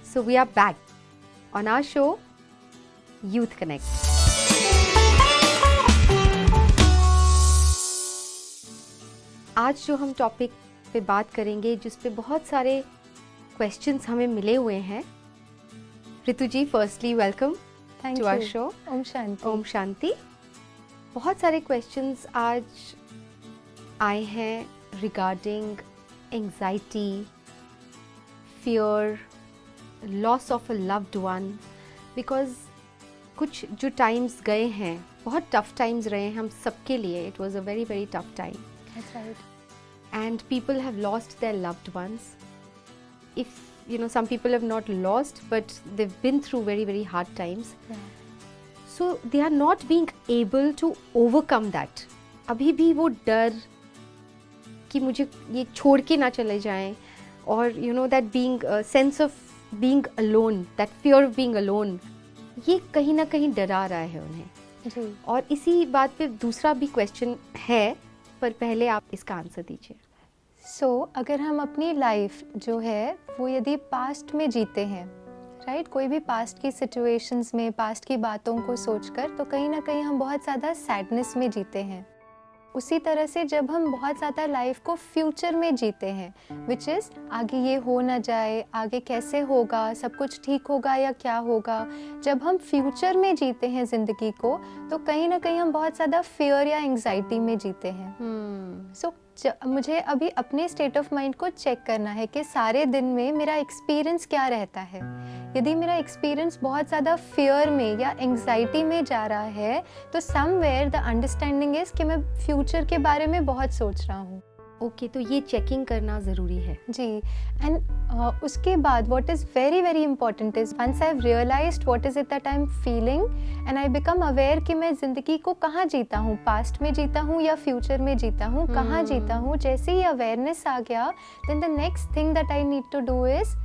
So we are back on our show, Youth Connect. आज जो हम टॉपिक पे बात करेंगे, जिस पे बहुत सारे क्वेश्चंस हमें मिले हुए हैं. Ritu ji, firstly welcome to our show. ओम शांति. ओम शांति. बहुत सारे क्वेश्चंस आज आए हैं regarding anxiety, fear, loss of a loved one. Because कुछ जो टाइम्स गए हैं, बहुत टफ टाइम्स रहे हैं हम सबके लिए. It was a very very tough time. That's right. And people have lost their loved ones. If you know, some people have not lost, but they've been through very very hard times. Yeah. So they are not being able to overcome that. अभी भी वो डर कि मुझे ये छोड़ के ना चले जाएं, और you know that being sense of being alone, that fear of being alone, ये कहीं ना कहीं डरा रहा है उन्हें. जी. और इसी बात पे दूसरा भी क्वेश्चन है, पर पहले आप इसका आंसर दीजिए. अगर हम अपनी लाइफ जो है वो यदि पास्ट में जीते हैं, राइट, कोई भी पास्ट की सिचुएशंस में, पास्ट की बातों को सोचकर, तो कहीं ना कहीं हम बहुत ज़्यादा सैडनेस में जीते हैं. उसी तरह से जब हम बहुत ज़्यादा लाइफ को फ्यूचर में जीते हैं, विच इज़ आगे ये हो ना जाए, आगे कैसे होगा, सब कुछ ठीक होगा या क्या होगा, जब हम फ्यूचर में जीते हैं ज़िंदगी को, तो कहीं ना कहीं हम बहुत ज़्यादा फियर या एंग्जाइटी में जीते हैं. मुझे अभी अपने स्टेट ऑफ माइंड को चेक करना है कि सारे दिन में मेरा एक्सपीरियंस क्या रहता है. यदि मेरा एक्सपीरियंस बहुत ज़्यादा फियर में या एंग्जाइटी में जा रहा है, तो समवेयर द अंडरस्टैंडिंग इज़ कि मैं फ्यूचर के बारे में बहुत सोच रहा हूँ. ओके, तो ये चेकिंग करना ज़रूरी है. जी. एंड उसके बाद what is very very important is once I have realised what is it that I am feeling and I become aware कि मैं ज़िंदगी को कहाँ जीता हूँ, पास्ट में जीता हूँ या फ्यूचर में जीता हूँ, कहाँ जीता हूँ. जैसे ही अवेयरनेस आ गया, then the next thing that I need to do is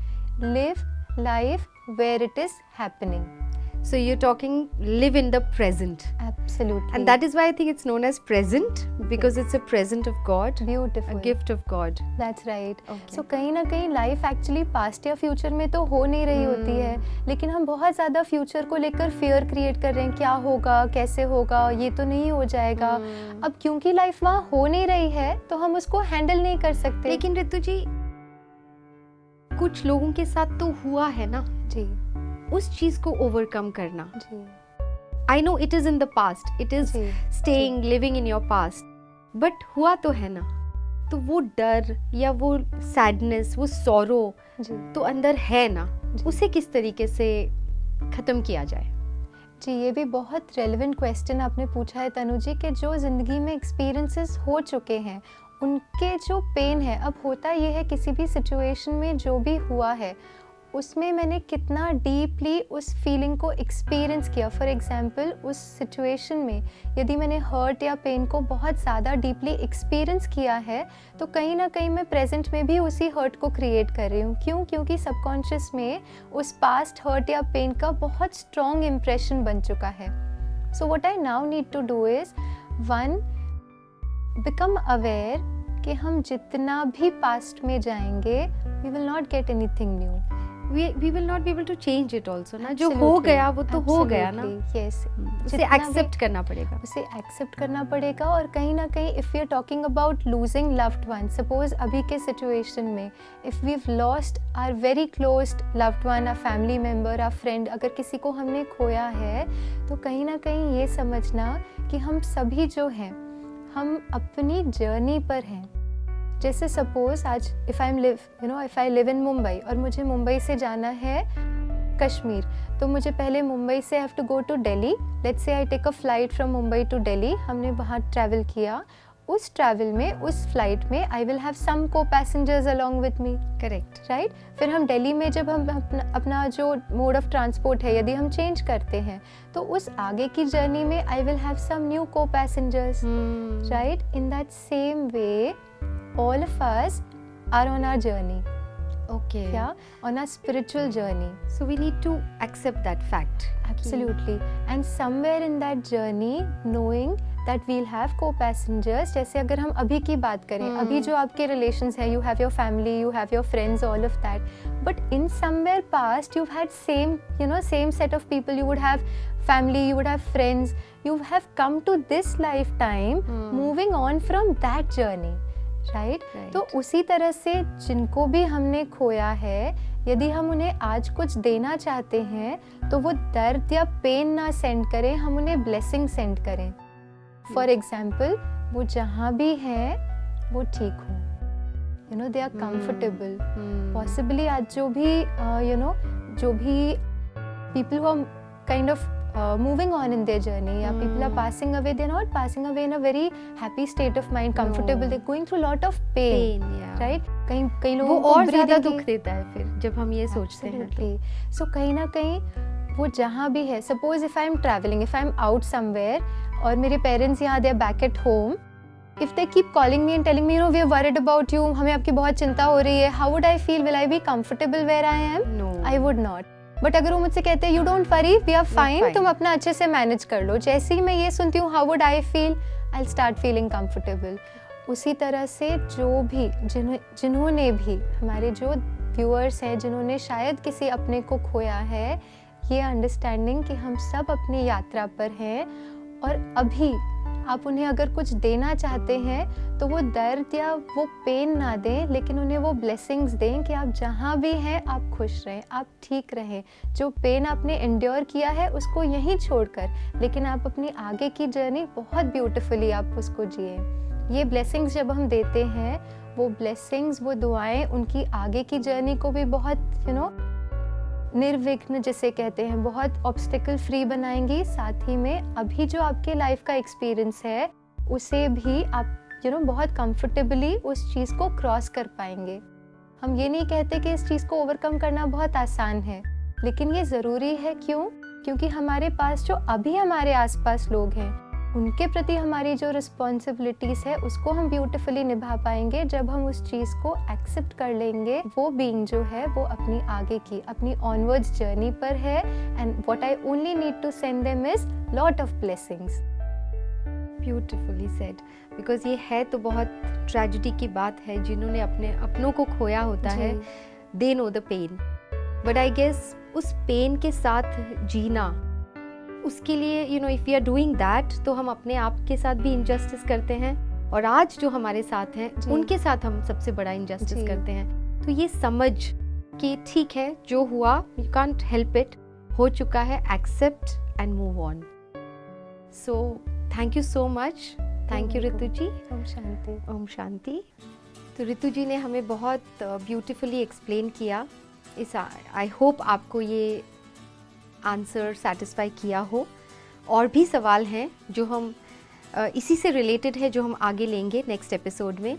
live life where it is happening. So you're talking live in the present. Absolutely. And that is why I think it's known as present, because it's a present of God. Beautiful. A gift of God. That's right. Okay. So कहीं ना कहीं life actually past या future में तो हो नहीं रही होती है, लेकिन हम बहुत ज़्यादा फ्यूचर को लेकर फियर क्रिएट कर रहे हैं. क्या होगा, कैसे होगा, ये तो नहीं हो जाएगा. अब क्योंकि लाइफ वहाँ हो नहीं रही है, तो हम उसको हैंडल नहीं कर सकते. लेकिन ऋतु जी, कुछ लोगों के साथ तो हुआ है ना. जी. उस चीज को ओवरकम करना. जी. I know it is in the past, it is staying living in your past, but हुआ तो है ना. तो वो डर या वो सैडनेस, वो सॉरो तो अंदर है ना. उसे किस तरीके से खत्म किया जाए? जी, ये भी बहुत रेलेवेंट क्वेश्चन आपने पूछा है तनु जी, कि जो ज़िंदगी में एक्सपीरियंसेस हो चुके हैं, उनके जो पेन है, अब होता ये है किसी भी सिचुएशन में जो भी हुआ है, उसमें मैंने कितना डीपली उस फीलिंग को एक्सपीरियंस किया. फॉर एग्जांपल, उस सिचुएशन में यदि मैंने हर्ट या पेन को बहुत ज़्यादा डीपली एक्सपीरियंस किया है, तो कहीं ना कहीं मैं प्रेजेंट में भी उसी हर्ट को क्रिएट कर रही हूँ. क्यों? क्योंकि सबकॉन्शियस में उस पास्ट हर्ट या पेन का बहुत स्ट्रॉन्ग इम्प्रेशन बन चुका है. So what I now need to do is, one, become aware कि हम जितना भी पास्ट में जाएंगे, we will not get anything new. We will not be able to change it also ना. जो हो गया वो तो हो गया ना. Yes. उसे एक्सेप्ट करना पड़ेगा. उसे एक्सेप्ट करना पड़ेगा. और कहीं ना कहीं if we are talking about losing loved one, suppose अभी के सिचुएशन में if we have lost our very closed loved one, our family member, our friend, अगर किसी को हमने खोया है, तो कहीं ना कहीं ये समझना कि हम सभी जो हैं, हम अपनी जर्नी पर हैं. जैसे सपोज आज if I live in Mumbai और मुझे मुंबई से जाना है कश्मीर, तो मुझे पहले मुंबई से have to go to Delhi. Let's say I take a flight from Mumbai to Delhi. हमने वहाँ ट्रैवल किया. उस ट्रैवल में, उस फ्लाइट में आई विल हैव सम को passengers along with me. Correct, right. फिर हम दिल्ली में जब हम अपना जो मोड ऑफ ट्रांसपोर्ट है, यदि हम चेंज करते हैं, तो उस आगे की जर्नी में I will have some new co passengers, right. In that same way all of us are on our journey. Okay. yeah, on our spiritual journey. So we need to accept that fact. Absolutely. And somewhere in that journey, knowing that we'll have co-passengers, जैसे अगर हम अभी की बात करें, अभी जो आपके relations हैं, you have your family, you have your friends, all of that. But in somewhere past, you've had same set of people. You would have family, you would have friends. You have come to this lifetime, moving on from that journey. Right? तो उसी तरह से जिनको भी हमने खोया है, यदि हम उन्हें आज कुछ देना चाहते हैं तो वो दर्द या पेन ना सेंड करें, हम उन्हें ब्लेसिंग सेंड करें. फॉर एग्जाम्पल, वो जहाँ भी हैं वो ठीक हो, दे आर कंफर्टेबल. पॉसिबली आज जो भी people who are kind of moving on in their journey, yeah, people are passing away, they're not passing away in a very happy state of mind, comfortable. They're going through a lot of pain, yeah. right? कई लोगों वो को और ज़्यादा दुख देता है फिर जब हम ये सोचते हैं. So कहीं ना कहीं वो जहाँ भी है, suppose if I'm traveling, if I'm out somewhere और मेरे parents यहाँ, they're back at home, if they keep calling me and telling me, we are worried about you, हमें आपकी बहुत चिंता हो रही है, how would I feel? Will I be comfortable where I am? No. I would not. But अगर वो मुझसे कहते हैं, you don't worry, we are fine, तुम अपना अच्छे से मैनेज कर लो, जैसे ही मैं ये सुनती हूँ, how would I feel? I start feeling comfortable. उसी तरह से जो भी जिन्होंने भी, हमारे जो व्यूअर्स हैं, जिन्होंने शायद किसी अपने को खोया है, ये अंडरस्टैंडिंग कि हम सब अपनी यात्रा पर हैं और अभी आप उन्हें अगर कुछ देना चाहते हैं तो वो दर्द या वो पेन ना दें, लेकिन उन्हें वो ब्लेसिंग्स दें कि आप जहाँ भी हैं आप खुश रहें, आप ठीक रहें. जो पेन आपने एंड्योर किया है उसको यहीं छोड़कर, लेकिन आप अपनी आगे की जर्नी बहुत ब्यूटीफुली आप उसको जिए. ये ब्लेसिंग्स जब हम देते हैं, वो ब्लेसिंग्स, वो दुआएं उनकी आगे की जर्नी को भी बहुत निर्विघ्न जिसे कहते हैं, बहुत ऑब्स्टिकल फ्री बनाएंगी. साथ ही में अभी जो आपके लाइफ का एक्सपीरियंस है उसे भी आप बहुत कंफर्टेबली उस चीज़ को क्रॉस कर पाएंगे. हम ये नहीं कहते कि इस चीज़ को ओवरकम करना बहुत आसान है, लेकिन ये ज़रूरी है. क्योंकि हमारे पास जो अभी हमारे आसपास लोग हैं, उनके प्रति हमारी जो रिस्पॉन्सिबिलिटीज़ है उसको हम ब्यूटीफुली निभा पाएंगे जब हम उस चीज़ को एक्सेप्ट कर लेंगे. वो बीइंग जो है वो अपनी आगे की, अपनी ऑनवर्ड्स जर्नी पर है, and what I only need to send them is lot of blessings. Beautifully said. Because ये है तो बहुत ट्रेजिडी की बात है, जिन्होंने अपने अपनों को खोया होता है, they know the pain. But I guess उस पेन के साथ जीना, उसके लिए if we are doing that, तो हम अपने आप के साथ भी इनजस्टिस करते हैं, और आज जो हमारे साथ हैं उनके साथ हम सबसे बड़ा इनजस्टिस करते हैं. तो ये समझ कि ठीक है, जो हुआ, यू कांट हेल्प इट, हो चुका है, accept and move on. So thank you so much. Thank you Ritu ji. ओम शांति. ओम शांति. तो ऋतु जी ने हमें बहुत ब्यूटीफुली एक्सप्लेन किया. आई होप आपको ये आंसर सेटिस्फाई किया हो. और भी सवाल हैं जो हम इसी से रिलेटेड है, जो हम आगे लेंगे नेक्स्ट एपिसोड में,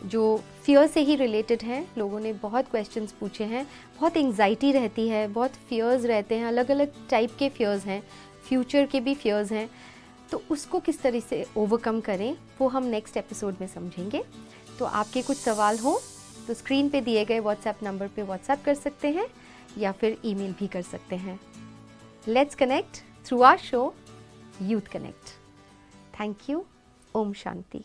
जो फियर से ही रिलेटेड हैं. लोगों ने बहुत क्वेश्चंस पूछे हैं, बहुत एंग्जाइटी रहती है, बहुत फियर्स रहते हैं, अलग अलग टाइप के फियर्स हैं, फ्यूचर के भी फियर्स हैं. तो उसको किस तरह से ओवरकम करें वो हम नेक्स्ट एपिसोड में समझेंगे. तो आपके कुछ सवाल हो तो स्क्रीन पे दिए गए व्हाट्सएप नंबर पे व्हाट्सएप कर सकते हैं या फिर ईमेल भी कर सकते हैं. Let's connect through our show, Youth Connect. Thank you. Om Shanti.